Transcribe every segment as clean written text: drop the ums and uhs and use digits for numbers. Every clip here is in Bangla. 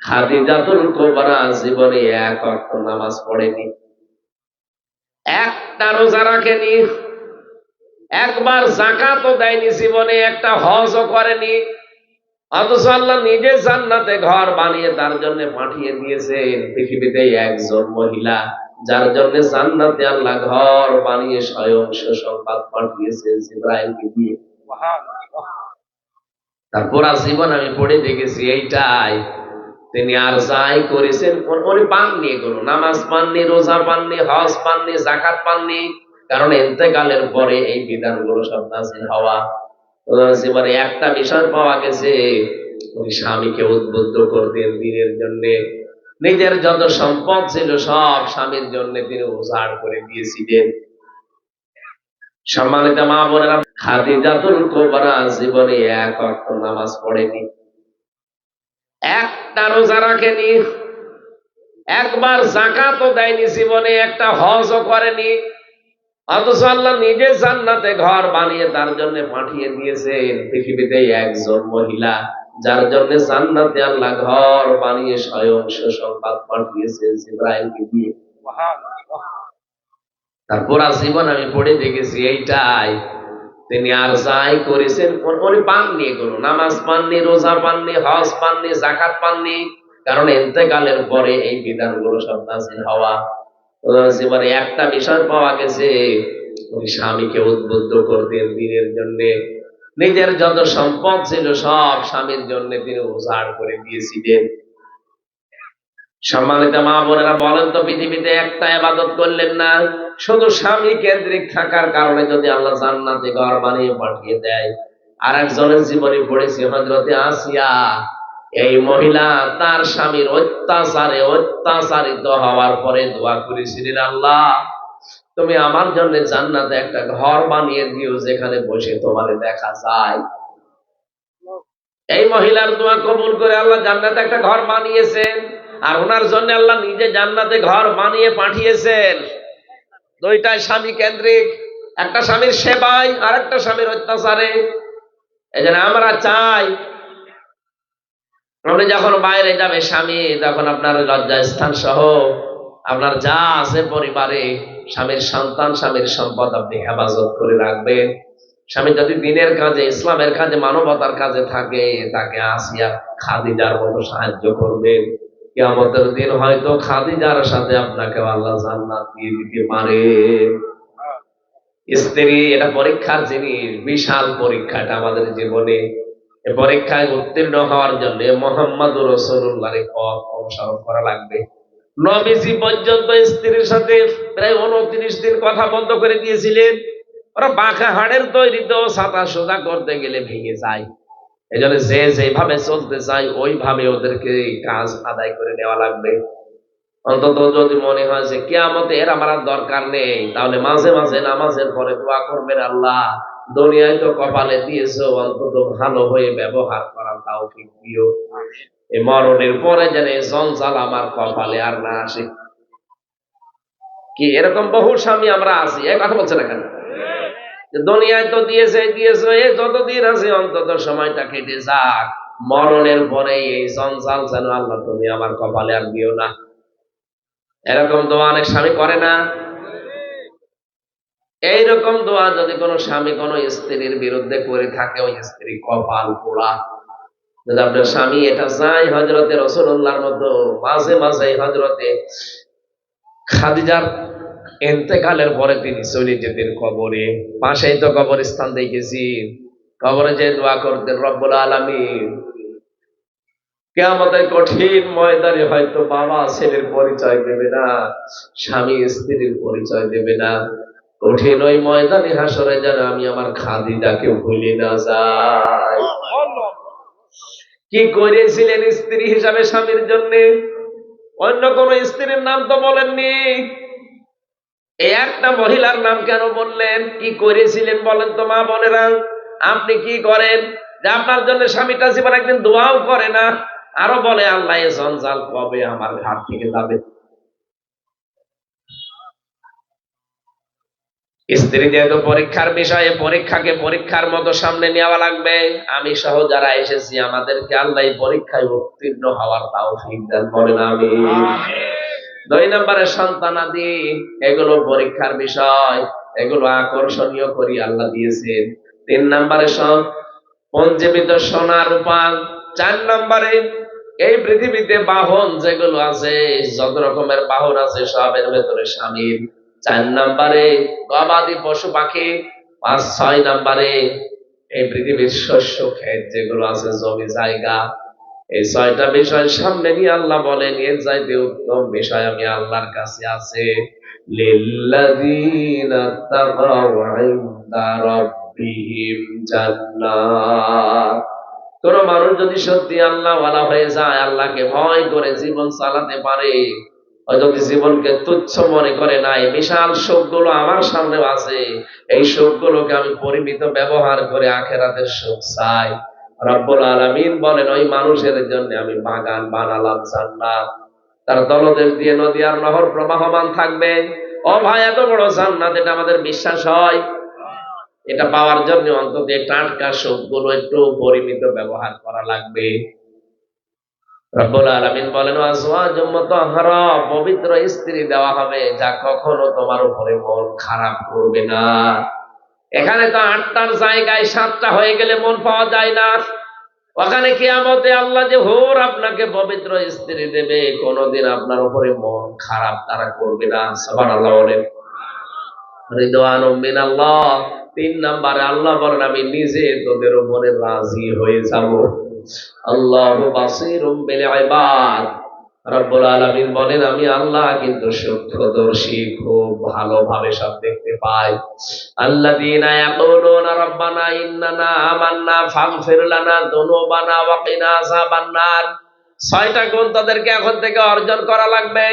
খাদিজাতুল কুবরা জীবনে এক ওয়াক্ত নামাজ পড়েনি, একটা রোজা রাখেনি, একবার যাকাতও দেয়নি, জীবনে একটা হজও করেনি। অথচ আল্লাহ নিজে জান্নাতে ঘর বানিয়ে তার জন্য পাঠিয়ে দিয়েছেন পৃথিবীতে একজন মহিলা, যার জন্য জান্নাতে আল্লাহ ঘর বানিয়ে স্বয়ং সুসংবাদ পাঠিয়েছেন জিবরাইলকে দিয়ে। তারপর জীবন আমি পড়ে দেখেছি এইটাই। তিনি আর যাই করেছেন উনি পাননি, এগুলো নামাজ পাননি, রোজা পাননি, হজ পাননি, যাকাত পাননি, কারণ ইন্তেকালের পরে এই বিধানগুলো সব নাযিল হওয়া। জীবনে একটা বিষয় পাওয়া গেছে, উনি স্বামীকে উদ্বুদ্ধ করতেন দিনের জন্য। নিজের যত সম্পদ ছিল সব স্বামীর জন্য তিনি উজাড় করে দিয়েছিলেন। সম্মানিত মা বোনেরা, খাদিজাতুল কুবরা জীবনে এক ওয়াক্ত নামাজ পড়েনি, একটা রোজা রাখেনি, একবার যাকাতও দেয়নি, জীবনে একটা হজও করেনি। অথচ আল্লাহ নিজে জান্নাতে ঘর বানিয়ে তার জন্য পাঠিয়ে দিয়েছেন পৃথিবীতে একজন মহিলা, যার জন্য জান্নাতে আল্লাহ ঘর বানিয়ে স্বয়ং সুসংবাদ পাঠিয়েছেন জিবরাইলকে দিয়ে। তারপর জীবন আমি পড়ে দেখেছি এইটাই। তিনি আর যাই করেছেন উনি পাননি, এগুলো নামাজ পাননি, রোজা পাননি, হজ পাননি, যাকাত পাননি, কারণ ইন্তেকালের পরে এই বিধানগুলো সব নাযিল হওয়া। জীবনে একটা বিষয় পাওয়া গেছে, উনি স্বামীকে উদ্বুদ্ধ করতেন দিনের জন্য। নিজের যত সম্পদ ছিল সব স্বামীর জন্য তিনি উজাড় করে দিয়েছিলেন। সম্মানিত মা বোনেরা, বলেন তো পৃথিবীতে একটা ইবাদত করলেন না, শুধু স্বামী কেন্দ্রিক থাকার কারণে যদি আল্লাহ জান্নাতে ঘর বানিয়ে পাঠিয়ে দেয়। আর একজনের জীবনে পড়েছি হযরতে আসিয়া, এই মহিলা তার স্বামীর অত্যাচারে অত্যাচারিত হওয়ার পরে দোয়া করেছিলেন, আল্লাহ তুমি আমার জন্য জান্নাতে একটা ঘর বানিয়ে দিও যেখানে বসে তোমারে দেখা যায়। এই মহিলার দোয়া কবুল করে আল্লাহ জান্নাতে একটা ঘর বানিয়েছেন, আর ওনার জন্য আল্লাহ নিজে জান্নাতে ঘর বানিয়ে পাঠিয়েছেন। দুইটাই স্বামী কেন্দ্রিক, একটা স্বামীর সেবায় আর একটা স্বামীর অত্যাচারে। এই জন্য আমরা চাই আপনি যখন বাইরে যাবে স্বামী, তখন আপনার লজ্জাস্থান সহ আপনার যা আছে পরিবারে, স্বামীর সন্তান, স্বামীর সম্পদ আপনি হেফাজত করে রাখবেন। স্বামী যদি দিনের কাজে, ইসলামের কাজে, মানবতার কাজে থাকে, তাকে আসিয়া খাদিজার মতো সাহায্য করবেন। কিয়ামতের দিন হয়তো খাদিজার সাথে আপনাকে আল্লাহ জান্নাত দিয়ে দিতে পারে। স্ত্রী এটা পরীক্ষার জিনিস, বিশাল পরীক্ষাটা আমাদের জীবনে। এই পরীক্ষায় উত্তীর্ণ হওয়ার জন্য মুহাম্মদুর রাসূলুল্লাহর পথ অনুসরণ করা লাগবে। নবীজি পর্যন্ত স্ত্রীর সাথে প্রায় 29 দিন কথা বন্ধ করে দিয়েছিলেন। ওরা বাঁকা হাড়ের তৈরি, তো ছাতা সোজা করতে গেলে ভেঙে যায়। এই জন্য যে যেভাবে চলতে চায় ওইভাবে ওদেরকে কাজ আদায় করে নেওয়া লাগবে। অন্তত যদি মনে হয় যে কিয়ামতে এর আমার দরকার নেই, তাহলে মাঝে মাঝে নামাজের পরে দোয়া করবেন, আল্লাহ দুনিয়ায় তো কপালে দিয়েছো, অন্তত ভালো হয়ে ব্যবহার করার তৌফিক দিও। এই মরণের পরে যেন এই জঞ্জাল আমার কপালে আর না আসে। কি এরকম বহু স্বামী আমরা আছি, এই কথা বলছে না কেন? দুনিয়ায় তো দিয়েছে দিয়েছে, এই যতদিন আছে অন্তত সময়টা কেটে যাক, মরণের পরে এই জঞ্জাল যেন আল্লাহ তুমি আমার কপালে আর দিও না। এরকম দোয়া অনেক স্বামী করে না? এইরকম দোয়া যদি কোনো স্বামী কোনো স্ত্রীর বিরুদ্ধে করে থাকে, ওই স্ত্রী কপাল পোড়া। যদি আপনার স্বামী এটা চায় হযরতে রাসূলুল্লাহর মতো, মাঝে মাঝে হযরতে খাদিজার ইন্তেকালের পরে তিনি চলে যেতেন কবরে। পাশেই তো কবরস্থান দেখেছি, কবরে যে দোয়া করতেন, রব্বুল আলামিন কিয়ামতের কঠিন ময়দানে হয়তো বাবা ছেলের পরিচয় দেবে না, স্বামী স্ত্রীর পরিচয় দেবে না। কঠিন ওই ময়দানে হাসরে যেন আমি আমার খাদিজাকে ভুলে না যাই। কি করেছিলেন স্ত্রী হিসাবে স্বামীর জন্য? অন্য কোন স্ত্রীর নাম তো বলেননি, এই একটা মহিলার নাম কেন বললেন? কি করেছিলেন বলেন তো মা বোনেরা? আপনি কি করেন যে আপনার জন্য স্বামীটা জীবন একদিন দোয়াও করে না, আরো বলে আল্লাহ এ জঞ্জাল কবে আমার ঘাট থেকে যাবে? স্ত্রী যেহেতু পরীক্ষার বিষয়ে, পরীক্ষাকে পরীক্ষার মতো সামনে নেওয়া লাগবে। আমি সহ যারা এসেছি আমাদেরকে আল্লাহ এই পরীক্ষায় উত্তীর্ণ হওয়ার তৌফিক দান করেন, আমিন। 2 নম্বরে সন্তানাদি, এগুলো পরীক্ষার বিষয়, এগুলো আকর্ষণীয় করি আল্লাহ দিয়েছেন। 3 নম্বরে পঞ্জীবিত সোনা রূপা। 4 নম্বরে এই পৃথিবীতে বাহন যেগুলো আছে, যত রকমের বাহন আছে সবের ভেতরে শামিল। 4 নম্বরে গবাদি পশু পাখি। 5, 6 নম্বরে এই পৃথিবীর শস্য ক্ষেত যেগুলো আছে, জমি জায়গা। এই 6টা বিষয় সামনে নিয়ে আল্লাহ বলেন, এর চাইতে উত্তম বিষয় আমি আল্লাহর কাছে আছে। লিল্লাযীনা তাকাউ ইনদা রাব্বিহিম জান্নাত। কোন মানুষ যদি সত্যি আল্লাহ ওয়ালা হয়ে যায়, আল্লাহকে ভয় করে জীবন চালাতে পারে, ও যদি জীবনকে তুচ্ছ মনে করে নাই, বিশাল সুখগুলো আমার সামনে আছে, এই সুখগুলোকে আমি পরিমিত ব্যবহার করে আখেরাতের সুখ চাই। রব্বুল আলামিন বলেন, ওই মানুষের জন্য আমি বাগান বানালাম জান্নাত, তার তলদেশ দিয়ে নদী আর নহর প্রবাহমান থাকবে। ও ভাই, এত বড় জান্নাত, এটা আমাদের বিশ্বাস হয়? এটা পাওয়ার জন্য অন্তত টাটকা সুখগুলো একটু পরিমিত ব্যবহার করা লাগবে। রব্বুল আলামিন বলেন, আজওয়াজুম মুতাহহারা, পবিত্র স্ত্রী দেওয়া হবে যা কখনো তোমার উপরে মন খারাপ করবে না। এখানে তো 8টার জায়গায় 7টা হয়ে গেলে মন পাওয়া যায় না। ওখানে কিয়ামতে আল্লাহ যে হুর আপনাকে পবিত্র স্ত্রী দেবে, কোনদিন আপনার উপরে মন খারাপ তারা করবে না। সুবহানাল্লাহ বলেন। রিদওয়ানুম মিনাল্লাহ। 3 নম্বরে আল্লাহ বলেন, আমি নিজে তোদের উপরে রাজি হয়ে যাব। আল্লাহু বাসীরুম বিল ইবাদ। রব্বুল আলামিন বলেন, আমি আল্লাহ কিন্তু সূক্ষ্মদর্শী, খুব ভালোভাবে সব দেখতে পাই। আল্লাযীনা ইয়াকুলুনা রাব্বানা ইন্নানা আমান্না ফাগফির লানা যুনুবানা ওয়া কিনা আযাবান নার। 6টা গুণ তাদেরকে এখন থেকে অর্জন করা লাগবে।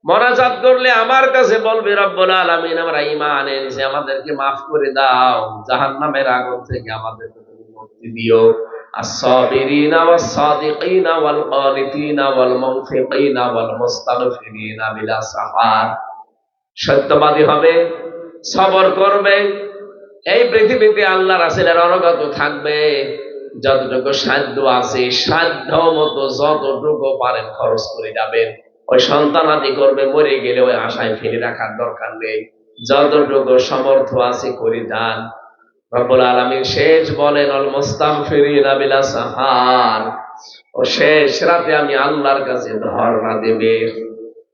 মোনাজাত করলে আমার কাছে বলবে, রব্বুল আলামিন আমরা ঈমান এনেছি, আমাদেরকে মাফ করে দাও, জাহান্নামের আগুন থেকে আমাদেরকে তুমি মুক্তি দিও। আস-সাবিরিনা ওয়াস-সাদিকিনা ওয়াল কানিতিনা ওয়াল মুনফিকিনা ওয়াল মুস্তাগফিরিনা বিল আসহার। সত্যবাদী হবে, সবর করবে, এই পৃথিবীতে আল্লাহ রাসূলের অনুগত থাকবে, যতটুকু সাধ্য আছে সাধ্য মতো যতটুকু পারেন খরচ করে যাবেন। ওই সন্তানাদি করবে, মরে গেলে ওই আশায় ফেলে রাখার দরকার নেই, যতটুকু সমর্থ আছে করে যান। রব্বুল আলামিন শেষ বলেন, আল মুস্তাগফিরিনা বিল আসহার, ও শেষ রাতে আমি আল্লাহর কাছে ধর্ণা দেবে।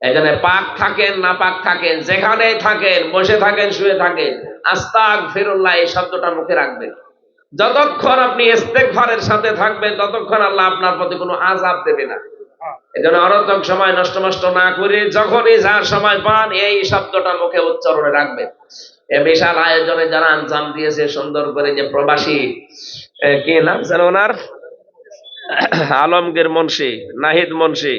এজন্য পাক থাকেন না পাক থাকেন, যেখানেই থাকেন, বসে থাকেন শুয়ে থাকেন, আস্তাগফিরুল্লাহ এই শব্দটা মুখে রাখবেন। যতক্ষণ আপনি ইস্তেগফারের সাথে থাকবেন, ততক্ষণ আল্লাহ আপনার প্রতি কোনো আযাব দেবে না। এজন্য অনর্থক সময় নষ্ট না করে যখনই যার সময় পান, এই শব্দটা মুখে উচ্চারণে রাখবেন। এ বিশাল আয়োজনে যারা আঞ্জাম দিয়েছে সুন্দর করে, যে প্রবাসী কি নাম জানো ওনার, আলমগীর মুন্সি, নাহিদ মুন্সি,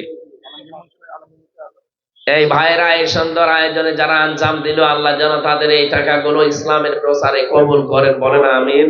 এই ভাইরা এই সুন্দর আয়োজনে যারা আঞ্জাম দিল, আল্লাহ যেন তাদের এই টাকাগুলো ইসলামের প্রচারে কবুল করেন, বলেন আমিন।